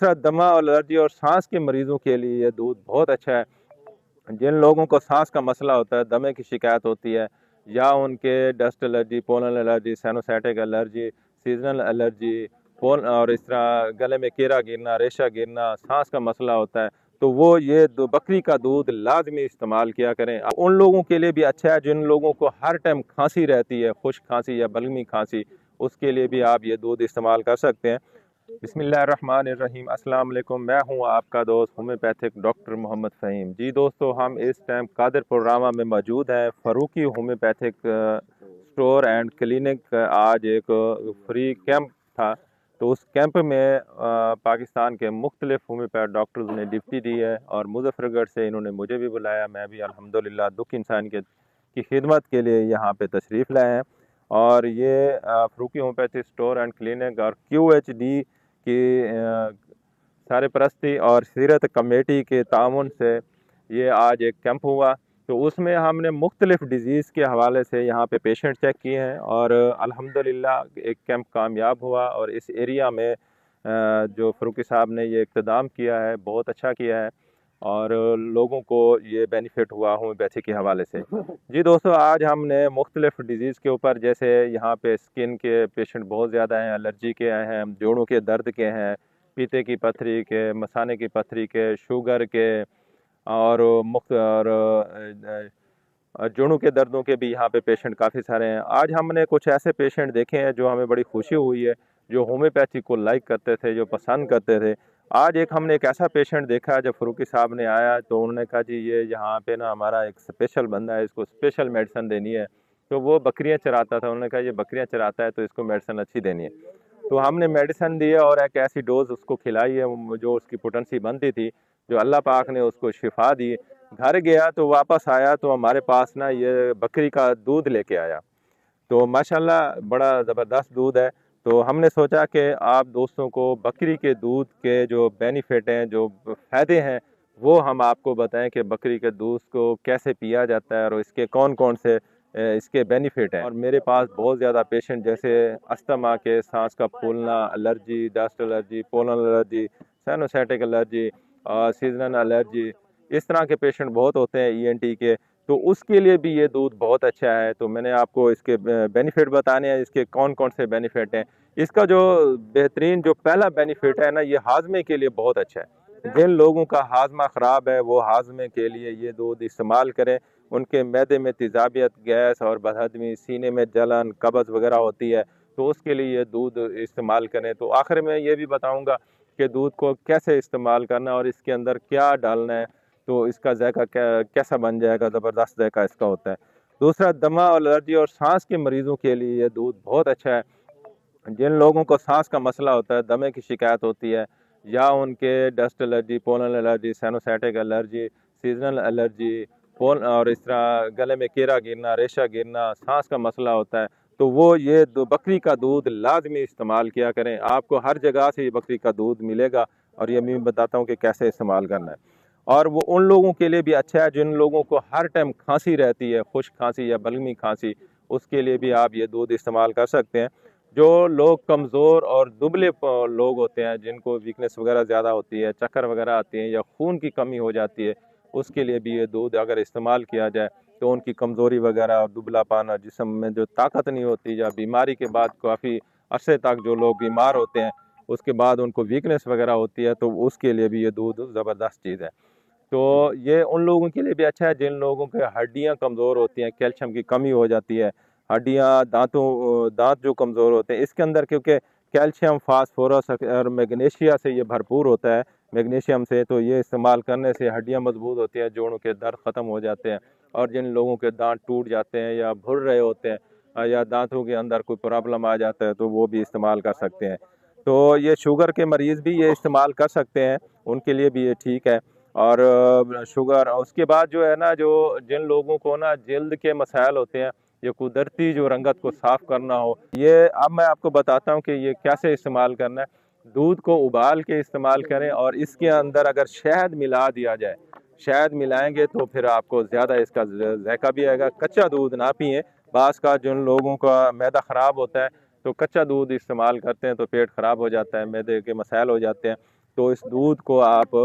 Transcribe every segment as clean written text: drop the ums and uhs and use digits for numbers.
दमा और एलर्जी और सांस के मरीजों के लिए ये दूध बहुत अच्छा है। जिन लोगों को सांस का मसला होता है, दमे की शिकायत होती है, या उनके dust allergy, pollen allergy, sinusitic allergy, seasonal allergy, पोल और इस तरह गले में कीड़ा गिरना, रेशा गिरना, सांस का मसला होता है, तो वो ये बकरी का दूध लाजमी इस्तेमाल किया करें। उन लोगों के लिए भी अच्छा है जिन लोगों को हर टाइम खांसी रहती है, खुश्क खांसी या बलगमी खांसी, उसके लिए भी आप ये दूध इस्तेमाल कर सकते हैं। बिस्मिल्लाहिर्रहमानिर्रहीम, अस्सलाम वालेकुम। मैं हूं आपका दोस्त होम्योपैथिक डॉक्टर मोहम्मद फ़हीम। जी दोस्तों, हम इस टाइम कादिरपुर रामा में मौजूद हैं। Farooqui homeopathic store and clinic आज एक फ्री कैंप था, तो उस कैंप में पाकिस्तान के मुख्तलिफ होम्योपैथ डॉक्टर्स ने ड्यूटी दी है और मुजफ्फरगढ़ से इन्होंने मुझे भी बुलाया। मैं भी अल्हम्दुलिल्लाह दुख इंसान की खिदमत के लिए यहाँ पे तशरीफ़ लाए हैं। और ये Farooqui homeopathic store and clinic और QHD की सरपरस्ती और सीरत कमेटी के ताउन से ये आज एक कैंप हुआ। तो उसमें हमने मुख्तलिफ़ डिज़ीज़ के हवाले से यहाँ पे पेशेंट चेक किए हैं और अल्हम्दुलिल्लाह एक कैंप कामयाब हुआ। और इस एरिया में जो फ़ारूकी साहब ने ये इक़्तिदाम किया है, बहुत अच्छा किया है और लोगों को ये बेनिफिट हुआ होम्योपैथी के हवाले से। जी दोस्तों, आज हमने मुख्तलिफ़ डिज़ीज़ के ऊपर, जैसे यहाँ पे स्किन के पेशेंट बहुत ज़्यादा हैं, एलर्जी के हैं, जोड़ों के दर्द के हैं, पीते की पथरी के, मसाने की पथरी के, शुगर के और मुख्त और जोड़ों के दर्दों के भी यहाँ पे पेशेंट काफ़ी सारे हैं। आज हमने कुछ ऐसे पेशेंट देखे हैं जो हमें बड़ी खुशी हुई है, जो होम्योपैथी को लाइक करते थे, जो पसंद करते थे। आज हमने एक ऐसा पेशेंट देखा, जब फ़ारूकी साहब ने आया तो उन्होंने कहा जी ये यहाँ पे ना हमारा एक स्पेशल बंदा है, इसको स्पेशल मेडिसिन देनी है। तो वो बकरियाँ चराता था, उन्होंने कहा ये बकरियाँ चराता है तो इसको मेडिसिन अच्छी देनी है। तो हमने मेडिसिन दी है और एक ऐसी डोज उसको खिलाई है जो उसकी पोटेंसी बनती थी, जो अल्लाह पाक ने उसको शिफा दी। घर गया तो वापस आया तो हमारे पास ना ये बकरी का दूध लेके आया, तो माशाल्लाह बड़ा ज़बरदस्त दूध है। तो हमने सोचा कि आप दोस्तों को बकरी के दूध के जो बेनिफिट हैं, जो फ़ायदे हैं, वो हम आपको बताएं कि बकरी के दूध को कैसे पिया जाता है और इसके कौन कौन से इसके बेनिफिट हैं। और मेरे पास बहुत ज़्यादा पेशेंट जैसे अस्थमा के, सांस का फूलना, allergy, dust allergy, pollen allergy, sinusitic allergy और सीजनल एलर्जी, इस तरह के पेशेंट बहुत होते हैं, ENT के, तो उसके लिए भी ये दूध बहुत अच्छा है। तो मैंने आपको इसके बेनिफिट बताने हैं, इसके कौन कौन से बेनिफिट हैं। इसका जो बेहतरीन जो पहला बेनिफिट है ना, ये हाजमे के लिए बहुत अच्छा है। जिन लोगों का हाजमा ख़राब है वो हाजमे के लिए ये दूध इस्तेमाल करें। उनके मैदे में तेज़ाबियत, गैस और बदहज़मी, सीने में जलन, कब्ज़ वगैरह होती है, तो उसके लिए ये दूध इस्तेमाल करें। तो आखिर में ये भी बताऊँगा कि दूध को कैसे इस्तेमाल करना और इसके अंदर क्या डालना है, तो इसका जायका कैसा बन जाएगा, ज़बरदस्त जायका इसका होता है। दूसरा, दमा और एलर्जी और सांस के मरीज़ों के लिए ये दूध बहुत अच्छा है। जिन लोगों को सांस का मसला होता है, दमे की शिकायत होती है, या उनके dust allergy, pollen allergy, sinusitic allergy, seasonal allergy, पोल और इस तरह गले में कीड़ा गिरना, रेशा गिरना, सांस का मसला होता है, तो वो ये बकरी का दूध लाजमी इस्तेमाल किया करें। आपको हर जगह से ये बकरी का दूध मिलेगा और ये मैं बताता हूँ कि कैसे इस्तेमाल करना है। और वो उन लोगों के लिए भी अच्छा है जिन लोगों को हर टाइम खांसी रहती है, खुश्क खांसी या बलगमी खांसी, उसके लिए भी आप ये दूध इस्तेमाल कर सकते हैं। जो लोग कमज़ोर और दुबले लोग होते हैं, जिनको वीकनेस वगैरह ज़्यादा होती है, चक्कर वगैरह आती हैं या खून की कमी हो जाती है, उसके लिए भी ये दूध अगर इस्तेमाल किया जाए तो उनकी कमज़ोरी वगैरह और दुबलापन और जिस्म में जो ताकत नहीं होती, या बीमारी के बाद काफ़ी अरसे तक जो लोग बीमार होते हैं, उसके बाद उनको वीकनेस वगैरह होती है, तो उसके लिए भी ये दूध ज़बरदस्त चीज़ है। तो ये उन लोगों के लिए भी अच्छा है जिन लोगों के हड्डियां कमज़ोर होती हैं, कैल्शियम की कमी हो जाती है, हड्डियां, दांत जो कमज़ोर होते हैं, इसके अंदर क्योंकि कैल्शियम, फास्फोरस और मैग्नीशिया से ये भरपूर होता है, मैग्नीशियम से, तो ये इस्तेमाल करने से हड्डियां मजबूत होती हैं, जोड़ों के दर्द ख़त्म हो जाते हैं। और जिन लोगों के दांत टूट जाते हैं या भुर रहे होते हैं, या दांतों के अंदर कोई प्रॉब्लम आ जाता है, तो वो भी इस्तेमाल कर सकते हैं। तो ये शुगर के मरीज़ भी ये इस्तेमाल कर सकते हैं, उनके लिए भी ये ठीक है। और शुगर, उसके बाद जो है ना, जो जिन लोगों को ना जल्द के मसाइल होते हैं, ये कुदरती जो रंगत को साफ़ करना हो, ये अब मैं आपको बताता हूँ कि ये कैसे इस्तेमाल करना है। दूध को उबाल के इस्तेमाल करें और इसके अंदर अगर शहद मिला दिया जाए, शहद मिलाएंगे तो फिर आपको ज़्यादा इसका जायका भी आएगा। कच्चा दूध ना पिएं। बाज़ का जिन लोगों का मैदा ख़राब होता है, तो कच्चा दूध इस्तेमाल करते हैं तो पेट ख़राब हो जाता है, मैदे के मसाइल हो जाते हैं। तो इस दूध को आप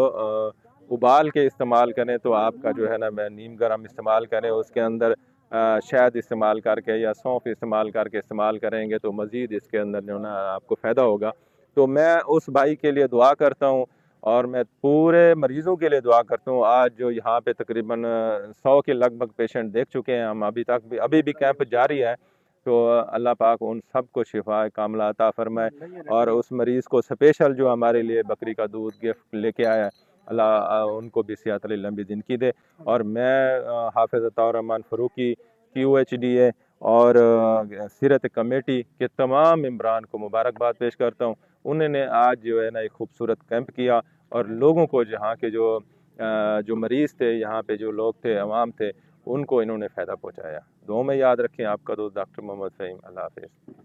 उबाल के इस्तेमाल करें तो आपका जो है ना, मैं नीम गर्म इस्तेमाल करें, उसके अंदर शहद इस्तेमाल करके या सौंफ इस्तेमाल करके इस्तेमाल करेंगे तो मज़ीद इसके अंदर जो ना आपको फ़ायदा होगा। तो मैं उस भाई के लिए दुआ करता हूँ और मैं पूरे मरीज़ों के लिए दुआ करता हूँ। आज जो यहाँ पे तकरीबन 100 के लगभग पेशेंट देख चुके हैं हम, अभी भी कैंप जारी है। तो अल्लाह पाक उन सब को शिफा कामला अता फरमाए और उस मरीज़ को स्पेशल जो हमारे लिए बकरी का दूध गिफ्ट लेके आया, अल्लाह उनको भी सेहत लंबी ज़िंदगी दे। और मैं हाफ़िज़ अताउर रहमान फ़ारूकी QHDA और सीरत कमेटी के तमाम मेंबरान को मुबारकबाद पेश करता हूँ। उन्होंने आज जो है ना एक खूबसूरत कैंप किया और लोगों को, जहाँ के जो मरीज़ थे, यहाँ पे जो लोग थे, अवाम थे, उनको इन्होंने फ़ायदा पहुँचाया। दुआ में याद रखें। आपका दोस्त डॉक्टर मोहम्मद फ़हीम। अल्लाह हाफ़िज़।